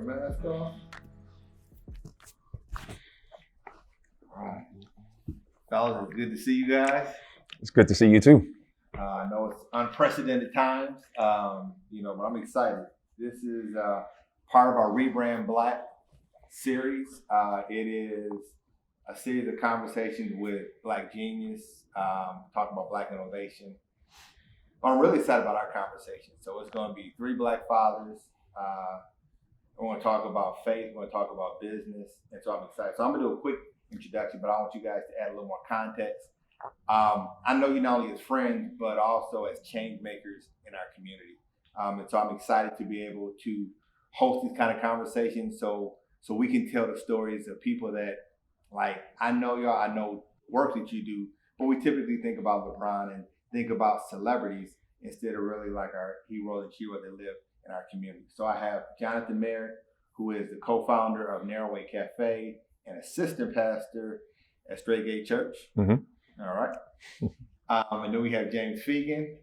your mask off. All right. Fellas, it's good to see you guys. It's good to see you too. I know it's unprecedented times, but I'm excited. This is part of our Rebrand Black series. It is a series of conversations with Black genius, talking about Black innovation. I'm really excited about our conversation. So it's going to be 3 Black fathers. We're going to talk about faith. We're going to talk about business. And so I'm excited. So I'm going to do a quick introduction, but I want you guys to add a little more context. I know you not only as friends, but also as change makers in our community. And so I'm excited to be able to host these kind of conversations so we can tell the stories of people that, like, I know y'all, I know work that you do, but we typically think about Rebrand and think about celebrities instead of really like our heroes and heroes that live in our community. So I have Jonathan Merritt, who is the co-founder of Narrowway Cafe and assistant pastor at Straight Gate Church. Mm-hmm. All right. And then we have James Feagin.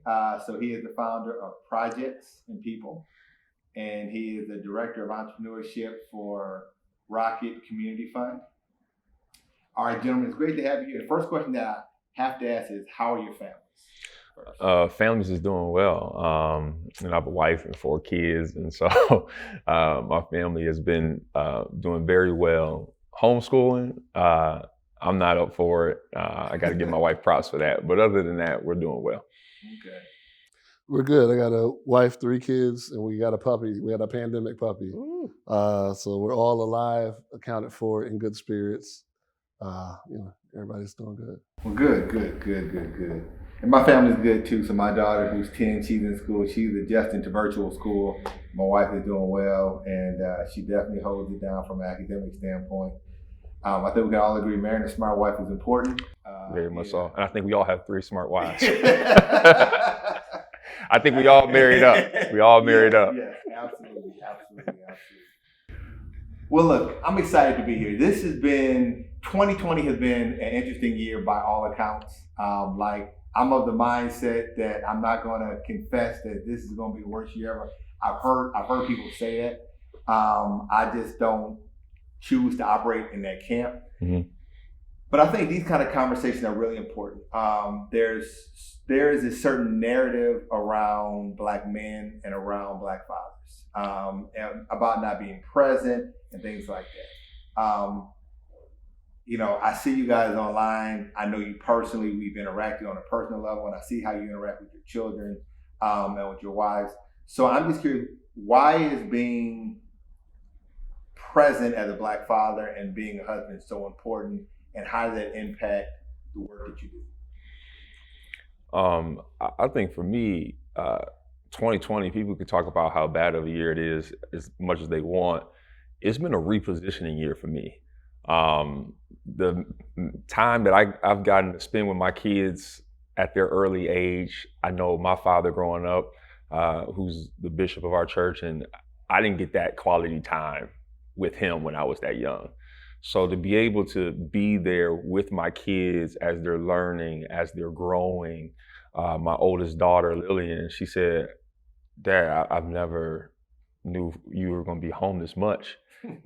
So he is the founder of Projects and People, and he is the director of entrepreneurship for Rocket Community Fund. All right, gentlemen, it's great to have you here. The first question that I have to ask is, how are your families? Families is doing well. And I have a wife and 4 kids, and so my family has been doing very well. Homeschooling, I'm not up for it. I got to give my wife props for that. But other than that, we're doing well. Okay. We're good. I got a wife, 3 kids, and we got a puppy. We had a pandemic puppy. So we're all alive, accounted for, in good spirits. Everybody's doing good. Well, good. And my family's good too. So my daughter, who's 10, she's in school. She's adjusting to virtual school. My wife is doing well, and she definitely holds it down from an academic standpoint. I think we can all agree marrying a smart wife is important. Very much so. And I think we all have 3 smart wives. I think we all married up. We all married up. Yes, absolutely. Well, look, I'm excited to be here. 2020 has been an interesting year by all accounts. I'm of the mindset that I'm not going to confess that this is going to be the worst year ever. I've heard people say that. I just don't choose to operate in that camp. Mm-hmm. But I think these kind of conversations are really important. There is a certain narrative around Black men and around Black fathers, and about not being present and things like that. I see you guys online. I know you personally. We've interacted on a personal level, and I see how you interact with your children and with your wives. So I'm just curious, why is being present as a Black father and being a husband so important, and how does that impact the work that you do? I think for me, 2020, people could talk about how bad of a year it is as much as they want. It's been a repositioning year for me. The time that I've gotten to spend with my kids at their early age, I know my father growing up, who's the bishop of our church, and I didn't get that quality time with him when I was that young. So to be able to be there with my kids as they're learning, as they're growing, my oldest daughter, Lillian, she said, "Dad, I've never knew you were going to be home this much."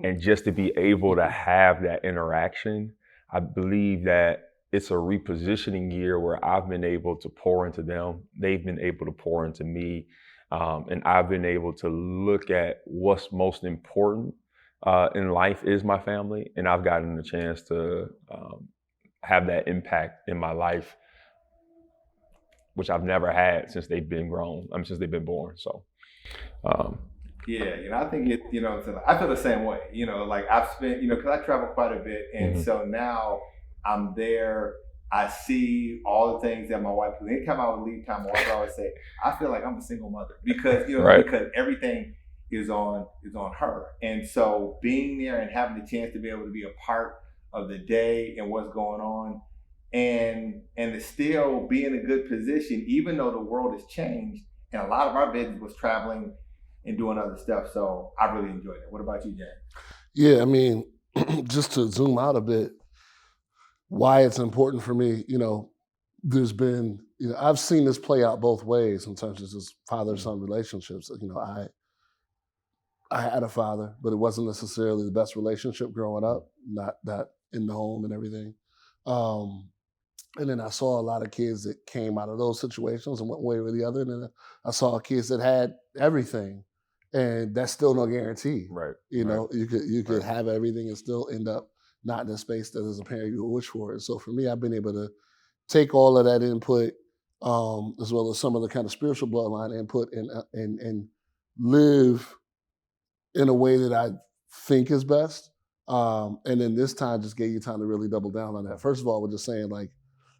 And just to be able to have that interaction, I believe that it's a repositioning year where I've been able to pour into them. They've been able to pour into me. And I've been able to look at what's most important in life is my family. And I've gotten the chance to have that impact in my life, which I've never had since they've been grown. Since they've been born. So. I think I feel the same way, I've spent, because I travel quite a bit. And Mm-hmm. So now I'm there, I see all the things that my wife, because anytime I would leave time, my wife would always say, I feel like I'm a single mother because, Right. because everything is on her. And so being there and having the chance to be able to be a part of the day and what's going on and to still be in a good position, even though the world has changed and a lot of our business was traveling and doing other stuff. So I really enjoyed it. What about you, Jan? Yeah, just to zoom out a bit, why it's important for me, there's been, I've seen this play out both ways in terms of just father-son relationships. I had a father, but it wasn't necessarily the best relationship growing up, not that in the home and everything. And then I saw a lot of kids that came out of those situations and went one way or the other. And then I saw kids that had everything, and that's still no guarantee. Right. You know, you could Right. have everything and still end up not in the space that as a parent you would wish for. And so for me, I've been able to take all of that input, as well as some of the kind of spiritual bloodline input, and live in a way that I think is best. And then this time just gave you time to really double down on that. First of all, we're just saying, like,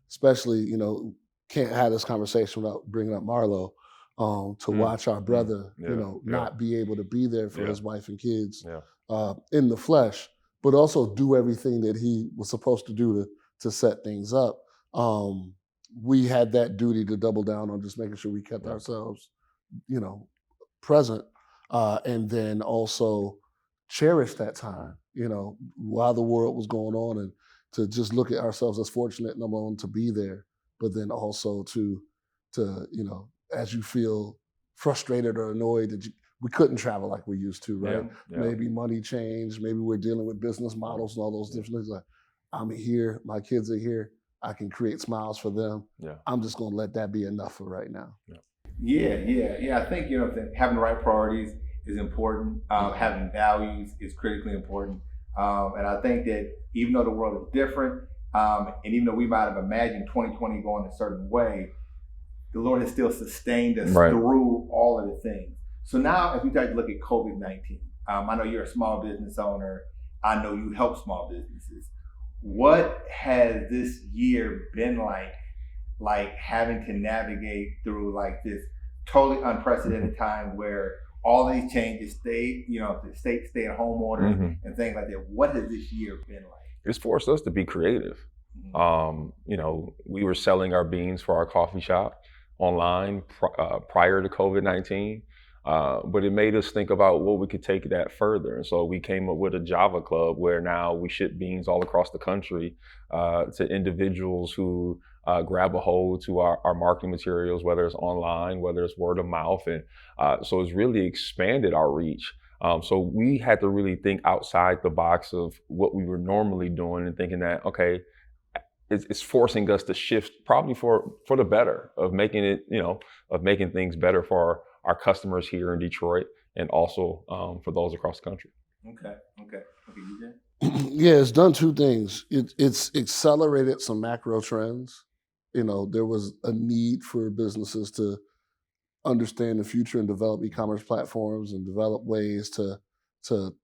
especially, you know, can't have this conversation without bringing up Marlo, to watch our brother, Yeah, you know, yeah. not be able to be there for Yeah. his wife and kids Yeah. in the flesh, but also do everything that he was supposed to do to set things up. We had that duty to double down on just making sure we kept Yeah. ourselves, you know, present, and then also cherish that time, you know, while the world was going on, and to just look at ourselves as fortunate, number one, to be there, but then also to you know, as you feel frustrated or annoyed that we couldn't travel like we used to, right? Yeah. Maybe money changed, maybe we're dealing with business models and all those different things. Like, I'm here, my kids are here, I can create smiles for them. Yeah. I'm just gonna let that be enough for right now. Yeah. I think, you know, having the right priorities is important. Having values is critically important. And I think that even though the world is different, and even though we might have imagined 2020 going a certain way, the Lord has still sustained us through all of the things. So now, as we start to look at COVID-19, I know you're a small business owner. I know you help small businesses. What has this year been like having to navigate through like this totally unprecedented time where all these changes, the state stay-at-home orders and things like that? What has this year been like? It's forced us to be creative. You know, we were selling our beans for our coffee shop online prior to COVID-19, but it made us think about what we could take that further. And so we came up with a Java Club where now we ship beans all across the country to individuals who grab a hold to our marketing materials, whether it's online, whether it's word of mouth. And so it's really expanded our reach. So we had to really think outside the box of what we were normally doing and thinking that, okay, it's forcing us to shift probably for the better of making it, you know, of making things better for our customers here in Detroit and also for those across the country. Okay. You there? Yeah, it's done two things. It's accelerated some macro trends. You know, there was a need for businesses to understand the future and develop e-commerce platforms and develop ways to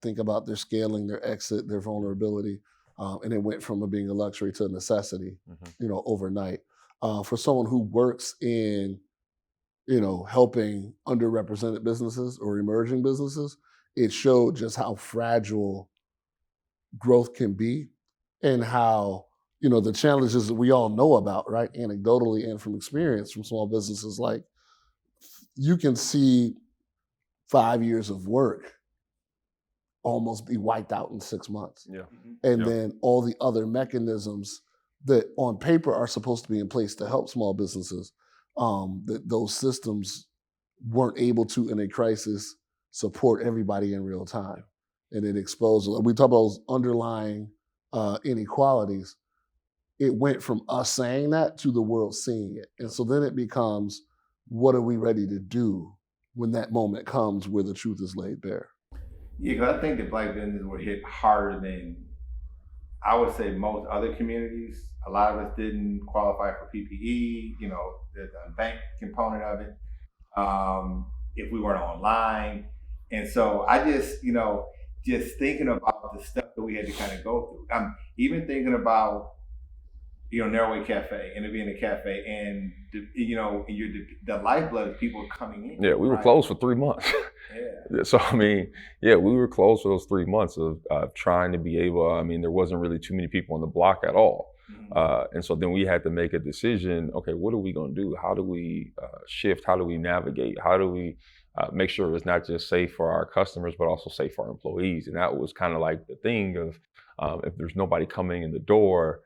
think about their scaling, their exit, their vulnerability. And it went from being a luxury to a necessity, you know, overnight. For someone who works in, you know, helping underrepresented businesses or emerging businesses, it showed just how fragile growth can be and how, you know, the challenges that we all know about, right, anecdotally and from experience from small businesses, like, you can see 5 years of work almost be wiped out in 6 months. Yeah. And then all the other mechanisms that on paper are supposed to be in place to help small businesses, that those systems weren't able to, in a crisis, support everybody in real time. And it exposed, we talk about those underlying inequalities. It went from us saying that to the world seeing it. And so then it becomes, what are we ready to do when that moment comes where the truth is laid bare? Yeah, because I think that Black businesses were hit harder than, I would say, most other communities. A lot of us didn't qualify for PPE, you know, the bank component of it, if we weren't online. And so I just, you know, just thinking about the stuff that we had to kind of go through. I'm even thinking about, you know, Narrowway Cafe, and it being a cafe, and you know, the lifeblood of people coming in. Yeah, we were closed for 3 months. Yeah. So I mean, yeah, we were closed for those 3 months of trying to be able. I mean, there wasn't really too many people on the block at all, and so then we had to make a decision. Okay, what are we going to do? How do we shift? How do we navigate? How do we make sure it's not just safe for our customers, but also safe for our employees? And that was kind of like the thing of if there's nobody coming in the door.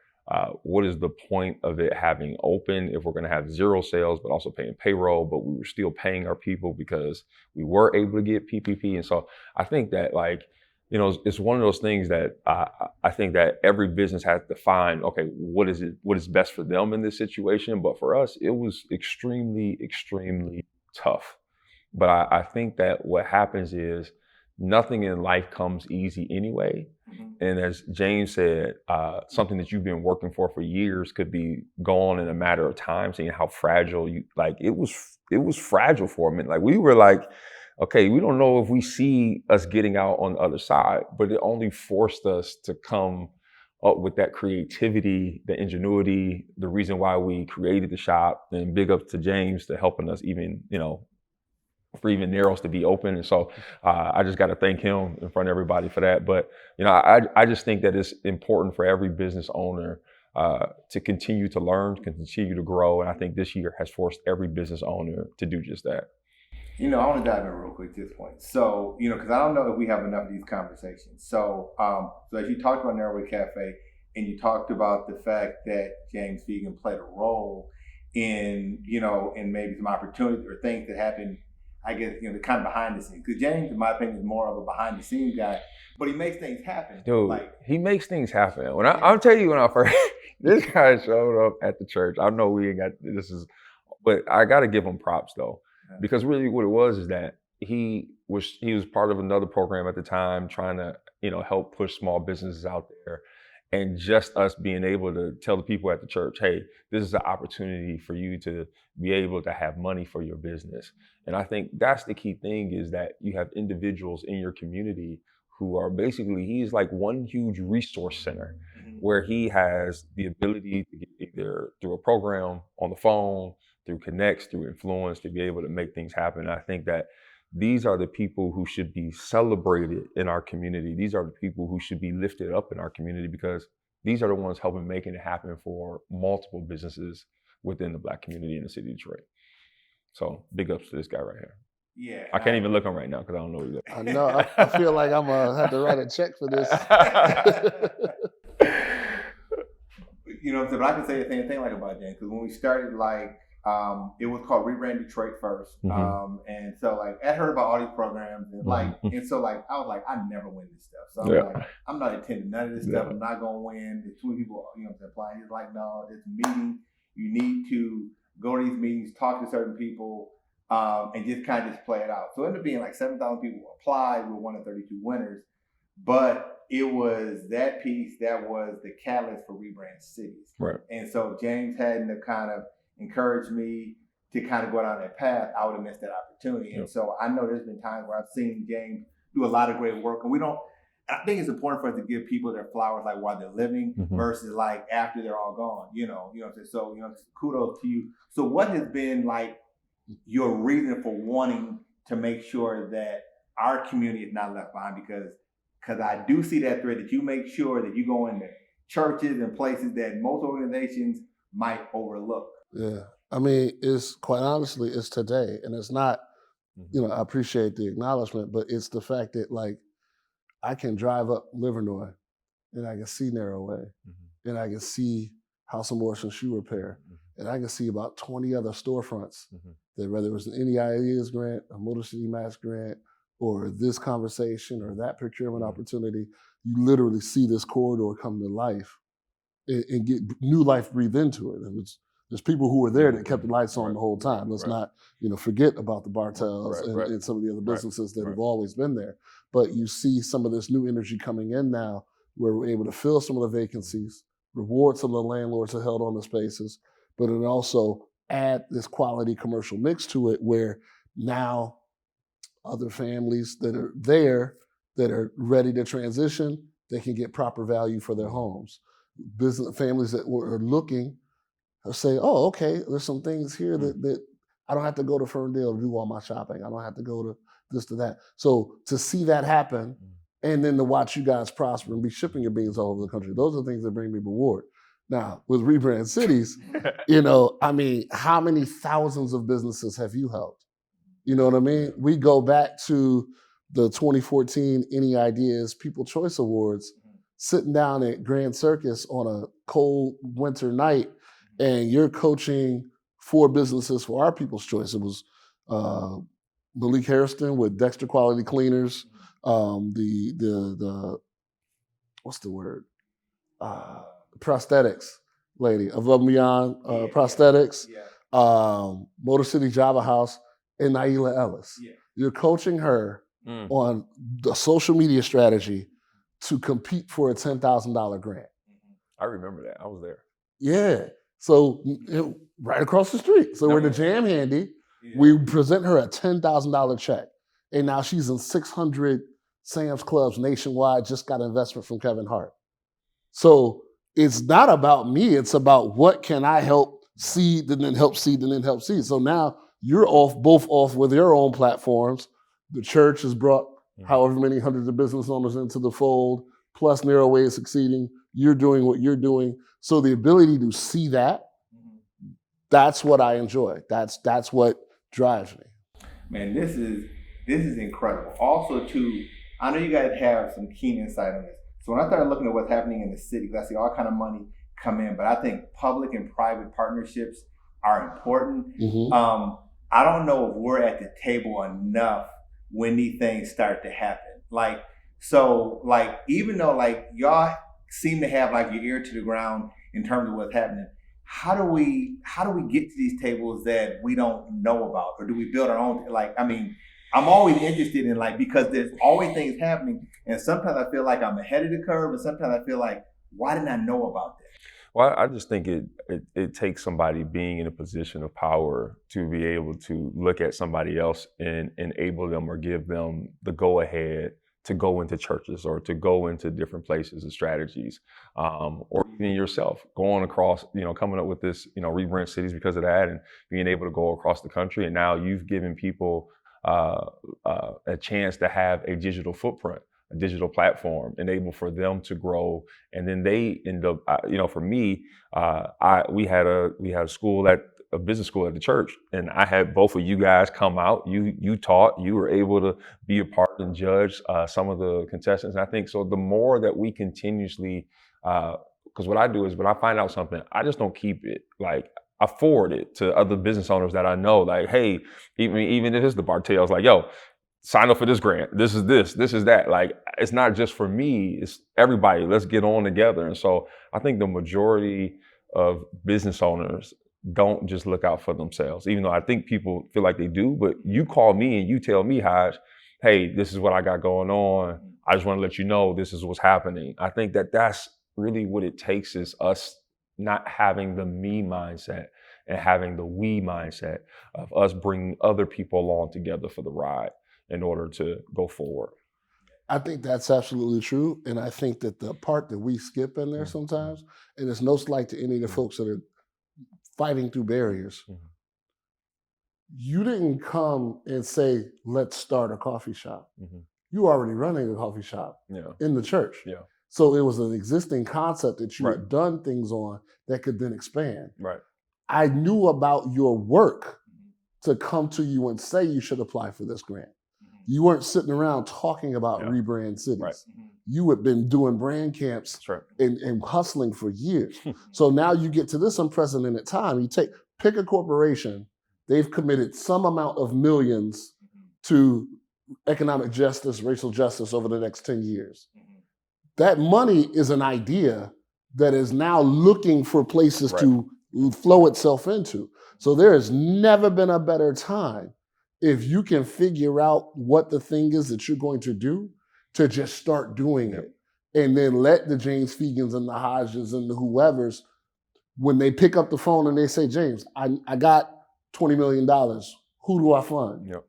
what is the point of it having open if we're going to have 0 sales, but also paying payroll, but we were still paying our people because we were able to get PPP. And so I think that, like, you know, it's one of those things that I think that every business has to find, okay, what is best for them in this situation. But for us, it was extremely, extremely tough. But I think that what happens is nothing in life comes easy anyway. And as James said, something that you've been working for years could be gone in a matter of time, seeing how fragile it was fragile for me. Like, we were like, okay, we don't know if we see us getting out on the other side, but it only forced us to come up with that creativity, the ingenuity, the reason why we created the shop. And big up to James for helping us even, you know, for even Narrows to be open. And so I just got to thank him in front of everybody for that. But, you know, I just think that it's important for every business owner to continue to learn, continue to grow. And I think this year has forced every business owner to do just that. You know, I want to dive in real quick to this point. So, you know, because I don't know if we have enough of these conversations. So, so as you talked about Narrowway Cafe, and you talked about the fact that James Feagin played a role in, you know, in maybe some opportunities or things that happened, I guess, you know, the kind of behind the scenes. Because James, in my opinion, is more of a behind the scenes guy, but he makes things happen. Dude, like, he makes things happen. When I'll tell you, when I first, this guy showed up at the church. I know we ain't got, but I got to give him props though. Because really what it was is that he was part of another program at the time, trying to, you know, help push small businesses out there. And just us being able to tell the people at the church, hey, this is an opportunity for you to be able to have money for your business. And I think that's the key thing, is that you have individuals in your community who are basically, he's like one huge resource center where he has the ability to get either through a program on the phone, through connects, through influence, to be able to make things happen. And I think that these are the people who should be celebrated in our community. These are the people who should be lifted up in our community, because these are the ones helping making it happen for multiple businesses within the Black community in the city of Detroit. So big ups to this guy right here. Yeah. I can't even look him right now because I don't know who he is. I know. I feel like I'm going to have to write a check for this. You know, but I can say the same thing like about James, because when we started, like, it was called Rebrand Detroit first. And so, like, I heard about all these programs, and like, and so, like, I was like, I never win this stuff. So I'm like, I'm not attending none of this stuff. I'm not going to win. There's too many people, you know, applying. He's like, no, it's a meeting. You need to go to these meetings, talk to certain people, and just kind of just play it out. So it ended up being like 7,000 people applied. We were one of 32 winners. But it was that piece that was the catalyst for Rebrand Cities. Right. And so James hadn't have kind of encouraged me to kind of go down that path, I would have missed that opportunity. And so I know there's been times where I've seen James do a lot of great work, and I think it's important for us to give people their flowers like while they're living versus like after they're all gone, you know. So, you know, kudos to you. So what has been like your reason for wanting to make sure that our community is not left behind? Because I do see that thread that you make sure that you go into churches and places that most organizations might overlook. Yeah. I mean, it's quite honestly, it's today. And it's not, you know, I appreciate the acknowledgement, but it's the fact that, like, I can drive up Livernois and I can see Narrowway and I can see House of Morrison Shoe Repair and I can see about 20 other storefronts that, whether it was an Any Ideas grant, a Motor City Mass grant, or this conversation or that procurement opportunity, you literally see this corridor come to life and get new life breathed into it. And there's people who were there that kept the lights on the whole time. Let's not, you know, forget about the Bartels and some of the other businesses that have always been there. But you see some of this new energy coming in now, where we're able to fill some of the vacancies, reward some of the landlords that held on the spaces, but then also add this quality commercial mix to it, where now other families that are there that are ready to transition, they can get proper value for their homes. Business families that are looking say, oh, okay, there's some things here that I don't have to go to Ferndale to do all my shopping. I don't have to go to this, to that. So to see that happen, and then to watch you guys prosper and be shipping your beans all over the country, those are things that bring me reward. Now, with Rebrand Cities, you know, I mean, how many thousands of businesses have you helped? You know what I mean? We go back to the 2014 Any Ideas People Choice Awards. sitting down at Grand Circus on a cold winter night, and you're coaching 4 businesses for Our People's Choice. It was Malik Harrison with Dexter Quality Cleaners, the what's the word? Prosthetics lady, Above and Beyond Prosthetics, Motor City Java House, and Naila Ellis. Yeah. You're coaching her on the social media strategy to compete for a $10,000 grant. I remember that. I was there. Yeah. So right across the street. So we're the Jam Handy. Yeah. We present her a $10,000 check. And now she's in 600 Sam's Clubs nationwide, just got investment from Kevin Hart. So it's not about me. It's about what can I help seed and then help seed and then help seed. So now you're both off with your own platforms. The church has brought however many hundreds of business owners into the fold, plus Narrow Way is succeeding. You're doing what you're doing. So the ability to see that, that's what I enjoy. That's what drives me. Man, this is incredible. Also, too, I know you guys have some keen insight on this. So when I started looking at what's happening in the city, I see all kind of money come in, but I think public and private partnerships are important. I don't know if we're at the table enough when these things start to happen. Even though y'all seem to have your ear to the ground in terms of what's happening, how do we get to these tables that we don't know about, or do we build our own? I'm always interested in because there's always things happening, and sometimes I feel like I'm ahead of the curve, and sometimes I feel like, why didn't I know about that? Well, I just think it takes somebody being in a position of power to be able to look at somebody else and enable them or give them the go-ahead to go into churches or to go into different places and strategies, or even yourself going across, coming up with this, Rebrand cities because of that, and being able to go across the country. And now you've given people a chance to have a digital footprint, a digital platform, enable for them to grow, and then they end up. For me, we had a school a business school at the church, and I had both of you guys come out. You taught. You were able to be a part and judge some of the contestants. And I think so. The more that we continuously, because what I do is when I find out something, I just don't keep it. I forward it to other business owners that I know. Hey, even if it's the Bartels, yo, sign up for this grant. This is that. It's not just for me, it's everybody. Let's get on together. And so I think the majority of business owners don't just look out for themselves, even though I think people feel like they do. But you call me and you tell me, Haj, hey, this is what I got going on. I just want to let you know this is what's happening. I think that's really what it takes, is us not having the me mindset and having the we mindset of us bringing other people along together for the ride in order to go forward. I think that's absolutely true. And I think that the part that we skip in there sometimes, and it's no slight to any of the folks that are fighting through barriers, you didn't come and say, let's start a coffee shop. You were already running a coffee shop in the church. Yeah. So it was an existing concept that you had done things on that could then expand. Right. I knew about your work to come to you and say you should apply for this grant. You weren't sitting around talking about Rebrand cities. Right. You had been doing brand camps and hustling for years. So now you get to this unprecedented time. You pick a corporation, they've committed some amount of millions to economic justice, racial justice over the next 10 years. That money is an idea that is now looking for places to flow itself into. So there has never been a better time, if you can figure out what the thing is that you're going to do, to just start doing it. And then let the James Feagins and the Hodges and the whoever's, when they pick up the phone and they say, James, I got $20 million. Who do I fund? Yep.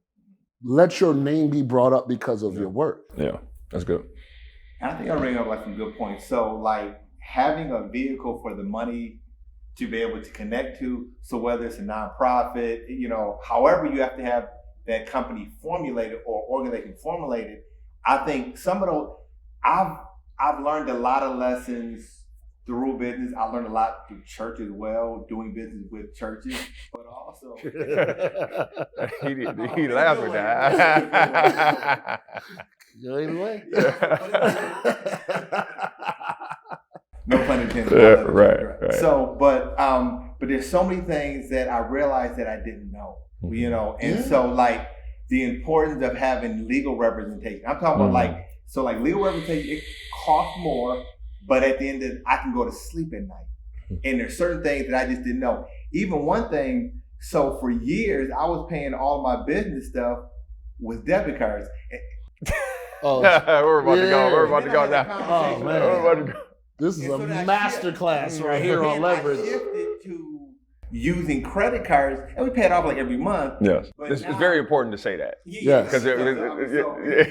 Let your name be brought up because of your work. Yeah, that's good. I think I bring up some good points. So having a vehicle for the money to be able to connect to, so whether it's a nonprofit, however you have to have that company formulated or organization formulated, I think some of those, I've learned a lot of lessons through business. I learned a lot through church as well, doing business with churches, but also he laughed with that. Go either way. No pun intended. Right. So, but there's so many things that I realized that I didn't know, you know, and so like the importance of having legal representation. I'm talking about like legal representation, it costs more, but at the end of it, I can go to sleep at night. And there's certain things that I just didn't know. Even one thing, so for years, I was paying all my business stuff with debit cards. We're about to go. We're about to go now. Oh, man. We're about to go. This is a master class right here on leverage. I shifted to using credit cards, and we pay it off like every month. Yes, it's very important to say that. Yes, because we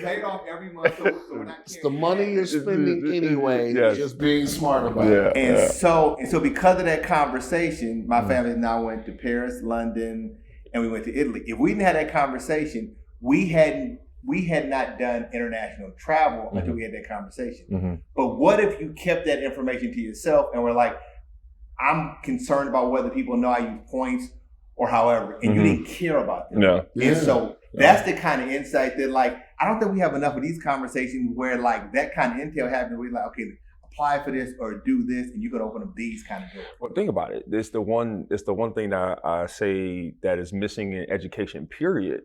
pay it off every month. So we're not it's the money you're spending anyway. Yes. Just being smart about it. And so because of that conversation, my family now went to Paris, London, and we went to Italy. If we didn't have that conversation, we had not done international travel until we had that conversation. But what if you kept that information to yourself and were like, I'm concerned about whether people know I use points or however, and you didn't care about them. And so that's the kind of insight that like, I don't think we have enough of these conversations where like that kind of intel happens. We're like, okay, apply for this or do this, and you can open up these kind of doors. Well, think about it. It's the one thing that I say that is missing in education, period.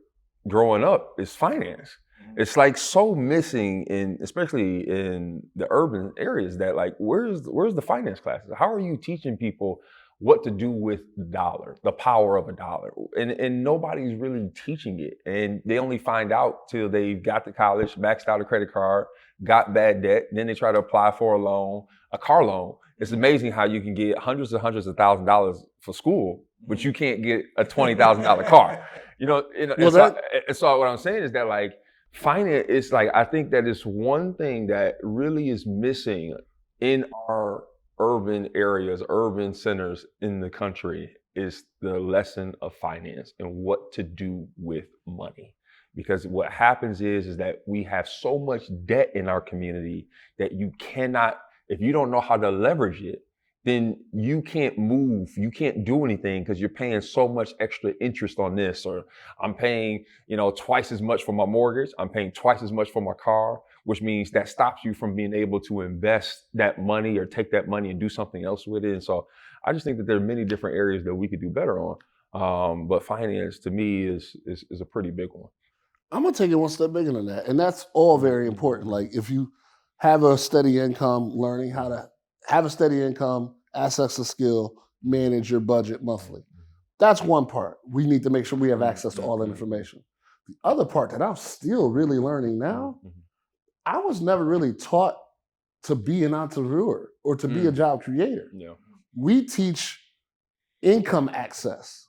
Growing up is finance. It's like so missing especially in the urban areas that like, where's the finance classes? How are you teaching people what to do with the dollar, the power of a dollar? And nobody's really teaching it. And they only find out till they've got to college, maxed out a credit card, got bad debt. Then they try to apply for a car loan. It's amazing how you can get hundreds of $1,000s for school, but you can't get a $20,000 car. So what I'm saying is that like, finance is like, I think that is one thing that really is missing in our urban areas, urban centers in the country, is the lesson of finance and what to do with money. Because what happens is that we have so much debt in our community that you cannot, if you don't know how to leverage it, then you can't move, you can't do anything because you're paying so much extra interest on this, or I'm paying, twice as much for my mortgage, I'm paying twice as much for my car, which means that stops you from being able to invest that money or take that money and do something else with it. And so I just think that there are many different areas that we could do better on. But finance to me is a pretty big one. I'm gonna take it one step bigger than that. And that's all very important. Like if you have a steady income, learning how to have a steady income, access to skill, manage your budget monthly. That's one part. We need to make sure we have access to all that information. The other part that I'm still really learning now, I was never really taught to be an entrepreneur or to be a job creator. We teach income access.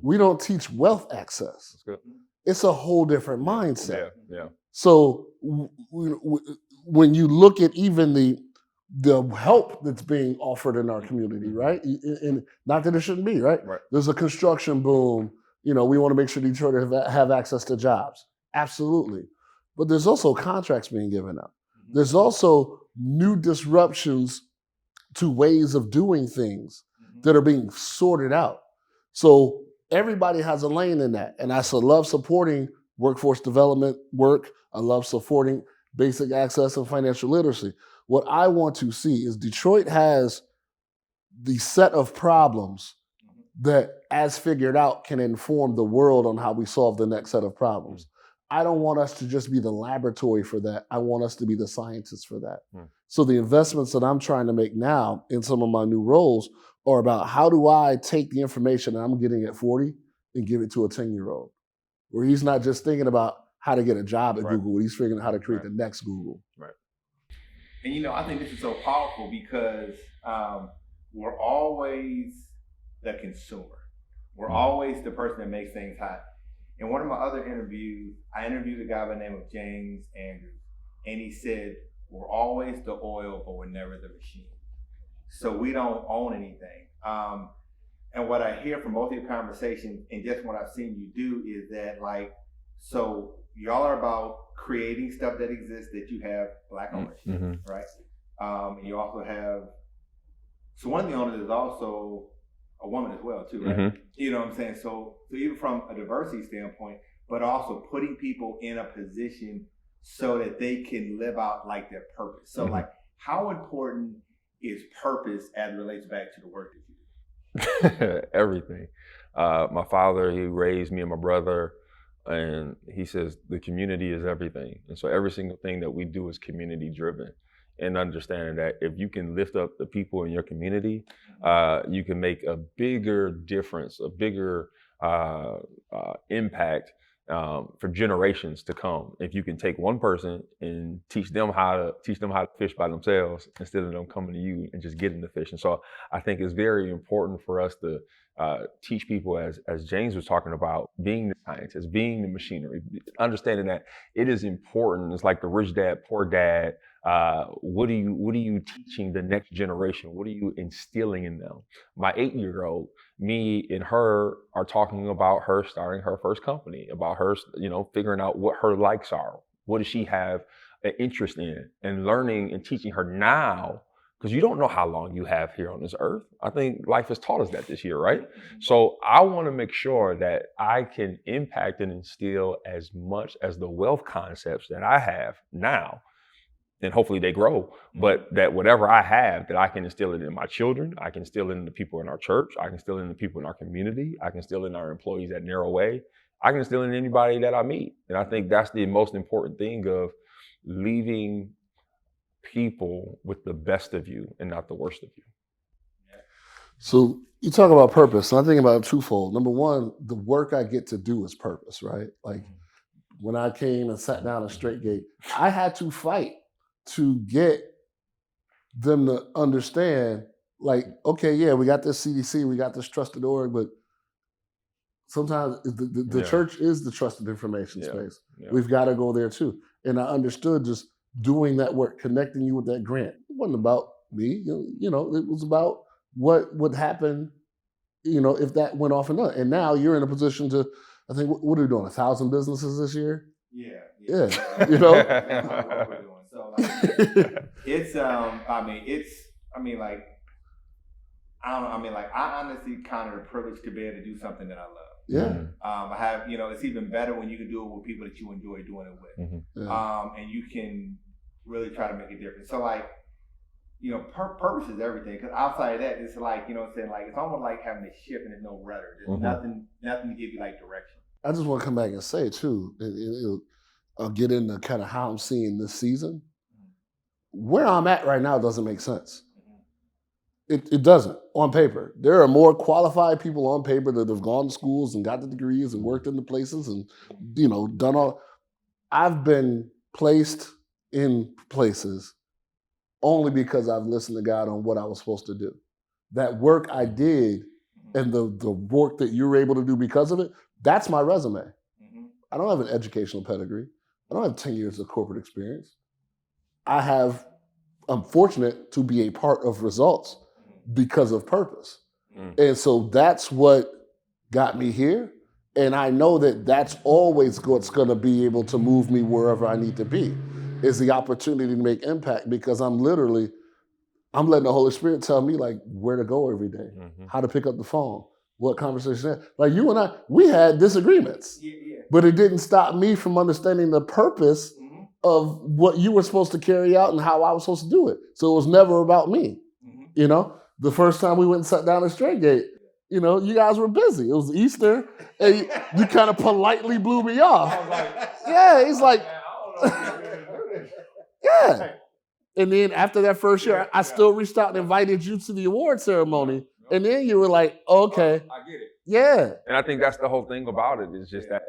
We don't teach wealth access. That's good. It's a whole different mindset. Yeah. So when you look at even the help that's being offered in our community, right? And not that it shouldn't be, right? There's a construction boom. We want to make sure Detroit have access to jobs. Absolutely. But there's also contracts being given out. There's also new disruptions to ways of doing things that are being sorted out. So everybody has a lane in that. And I love supporting workforce development work. I love supporting basic access and financial literacy. What I want to see is Detroit has the set of problems that, as figured out, can inform the world on how we solve the next set of problems. I don't want us to just be the laboratory for that. I want us to be the scientists for that. So the investments that I'm trying to make now in some of my new roles are about how do I take the information that I'm getting at 40 and give it to a 10-year-old, where he's not just thinking about how to get a job at Google, he's figuring out how to create the next Google. And I think this is so powerful because we're always the consumer. We're always the person that makes things hot. In one of my other interviews, I interviewed a guy by the name of James Andrews, and he said, we're always the oil, but we're never the machine. So we don't own anything. And what I hear from both of your conversations and just what I've seen you do is that so y'all are about creating stuff that exists that you have Black ownership, right? And you also have, so one of the owners is also a woman as well too, right? You know what I'm saying? So even from a diversity standpoint, but also putting people in a position so that they can live out their purpose. So how important is purpose as it relates back to the work that you do? Everything. My father, he raised me and my brother, and he says the community is everything. And so every single thing that we do is community driven. And understanding that if you can lift up the people in your community, you can make a bigger difference, a bigger impact for generations to come. If you can take one person and teach them how to fish by themselves instead of them coming to you and just getting the fish. And so I think it's very important for us to teach people, as James was talking about, being the scientist, being the machinery, understanding that it is important. It's like the rich dad, poor dad. What are you teaching the next generation? What are you instilling in them? My 8-year-old, me and her are talking about her starting her first company, about her, figuring out what her likes are. What does she have an interest in, and learning and teaching her now, because you don't know how long you have here on this earth. I think life has taught us that this year, right? So I want to make sure that I can impact and instill as much as the wealth concepts that I have now, and hopefully they grow, but that whatever I have, that I can instill it in my children, I can instill it in the people in our church, I can instill it in the people in our community, I can instill it in our employees at Narrow Way, I can instill it in anybody that I meet. And I think that's the most important thing, of leaving people with the best of you and not the worst of you. So you talk about purpose, and I think about it twofold. Number one, the work I get to do is purpose, right? Like when I came and sat down at Straight Gate, I had to fight to get them to understand, like, okay, yeah, we got this CDC, we got this trusted org, but sometimes the church is the trusted information space. Yeah. We've got to go there too. And I understood just doing that work, connecting you with that grant. It wasn't about me, it was about what would happen, if that went off and on. And now you're in a position to, I think, what are we doing, 1,000 businesses this year? Yeah. That's what we're doing. So I honestly count it a privilege to be able to do something that I love. Yeah. I have, it's even better when you can do it with people that you enjoy doing it with. Mm-hmm. Yeah. And you can really try to make a difference. So purpose is everything. Because outside of that, it's like, it's almost like having a ship and there's no rudder. There's nothing to give you direction. I just want to come back and say too, I'll get into kind of how I'm seeing this season. Where I'm at right now doesn't make sense. It doesn't on paper. There are more qualified people on paper that have gone to schools and got the degrees and worked in the places and, done all. I've been placed in places only because I've listened to God on what I was supposed to do. That work I did and the work that you're able to do because of it, that's my resume. I don't have an educational pedigree. I don't have 10 years of corporate experience. I'm fortunate to be a part of results because of purpose. And so that's what got me here. And I know that that's always what's going to be able to move me wherever I need to be, is the opportunity to make impact, because I'm letting the Holy Spirit tell me where to go every day, how to pick up the phone, what conversation. Like you and I, we had disagreements, but it didn't stop me from understanding the purpose of what you were supposed to carry out and how I was supposed to do it. So it was never about me. The first time we went and sat down at Straight Gate, you guys were busy. It was Easter, and you kind of politely blew me off. He's like, yeah. And then after that first year, I still reached out and invited you to the award ceremony. And then you were like, okay. I get it. Yeah. And I think that's the whole thing about it, is just that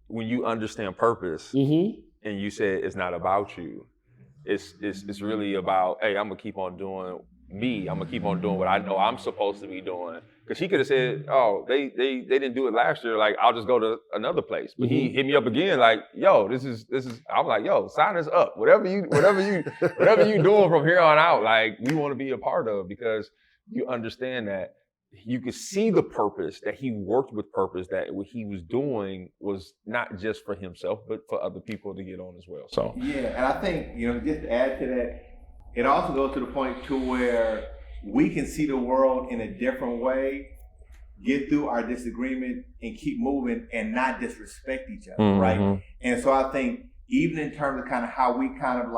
when you understand purpose and you say it's not about you, it's really about, hey, I'm going to keep on doing me. I'm going to keep on doing what I know I'm supposed to be doing. Because he could have said, oh, they didn't do it last year. I'll just go to another place. But he hit me up again, yo, this is. I'm like, yo, sign us up. Whatever you doing from here on out, we want to be a part of, because you understand that you could see the purpose, that he worked with purpose, that what he was doing was not just for himself, but for other people to get on as well. So yeah, and I think, just to add to that, it also goes to the point to where we can see the world in a different way, get through our disagreement and keep moving and not disrespect each other, right? And so I think even in terms of kind of how we kind of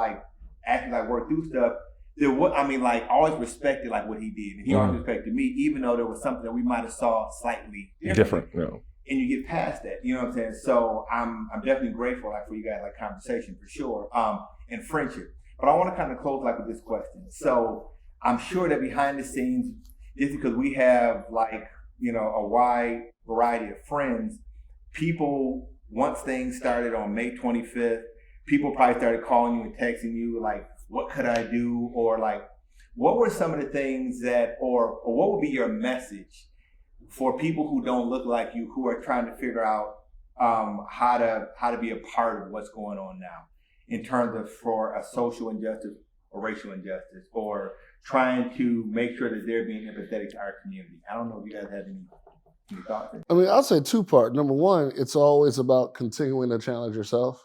actually work through stuff, I always respected like what he did, and he always respected me, even though there was something that we might have saw slightly different. And you get past that, you know what I'm saying? So I'm definitely grateful like for you guys like conversation for sure, and friendship. But I want to kind of close like with this question. So I'm sure that behind the scenes, just because we have like a wide variety of friends, people once things started on May 25th, people probably started calling you and texting you like, what could I do? Or like, what were some of the things that, or what would be your message for people who don't look like you, who are trying to figure out how to be a part of what's going on now in terms of for a social injustice or racial injustice, or trying to make sure that they're being empathetic to our community? I don't know if you guys have any thoughts. I mean, I'll say two-part. Number one, it's always about continuing to challenge yourself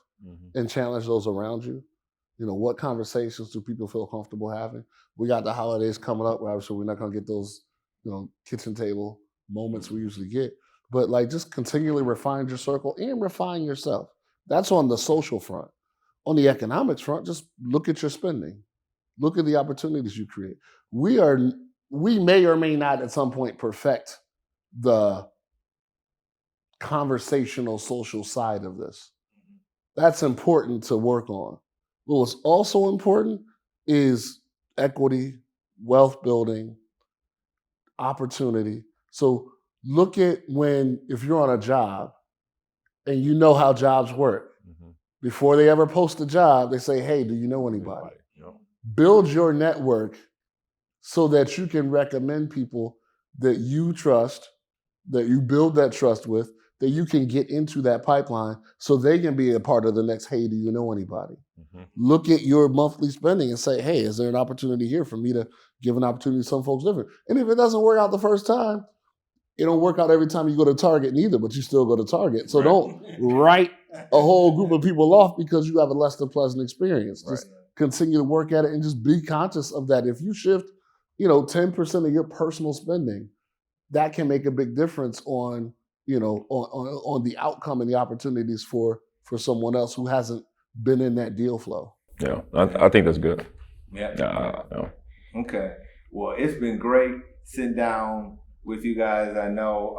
and challenge those around you. What conversations do people feel comfortable having? We got the holidays coming up, where I'm sure we're not going to get those, kitchen table moments we usually get. But like, just continually refine your circle and refine yourself. That's on the social front. On the economics front, just look at your spending. Look at the opportunities you create. We may or may not at some point perfect the conversational social side of this. That's important to work on. But what's also important is equity, wealth building, opportunity. So look at if you're on a job and you know how jobs work. Before they ever post a job, they say, hey, do you know anybody? Build your network so that you can recommend people that you trust, that you build that trust with, that you can get into that pipeline so they can be a part of the next, hey, do you know anybody? Look at your monthly spending and say, hey, is there an opportunity here for me to give an opportunity to some folks different? And if it doesn't work out the first time, it don't work out every time you go to Target neither, but you still go to Target. So don't write a whole group of people off because you have a less than pleasant experience. Just continue to work at it and just be conscious of that. If you shift, 10% of your personal spending, that can make a big difference on the outcome and the opportunities for someone else who hasn't been in that deal flow. Yeah, I think that's good. Yeah. Okay. Well, it's been great sitting down with you guys. I know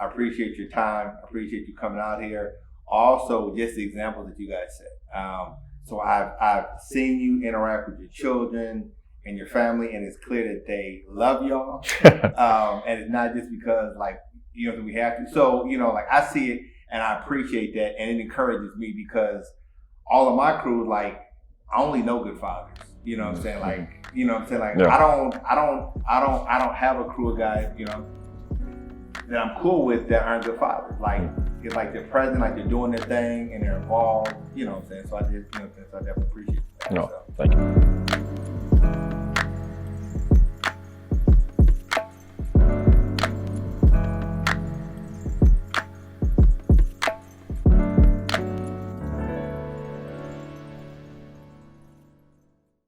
I appreciate your time. I appreciate you coming out here. Also, just the examples that you guys said. So I've seen you interact with your children and your family, and it's clear that they love y'all. And it's not just because we have to. So, I see it and I appreciate that, and it encourages me because all of my crew, I only know good fathers. You know what I'm saying? I don't have a crew of guys, that I'm cool with that aren't good fathers. It's they're present, they're doing their thing and they're involved, you know what I'm saying? So I just, so I definitely appreciate that. No, thank you.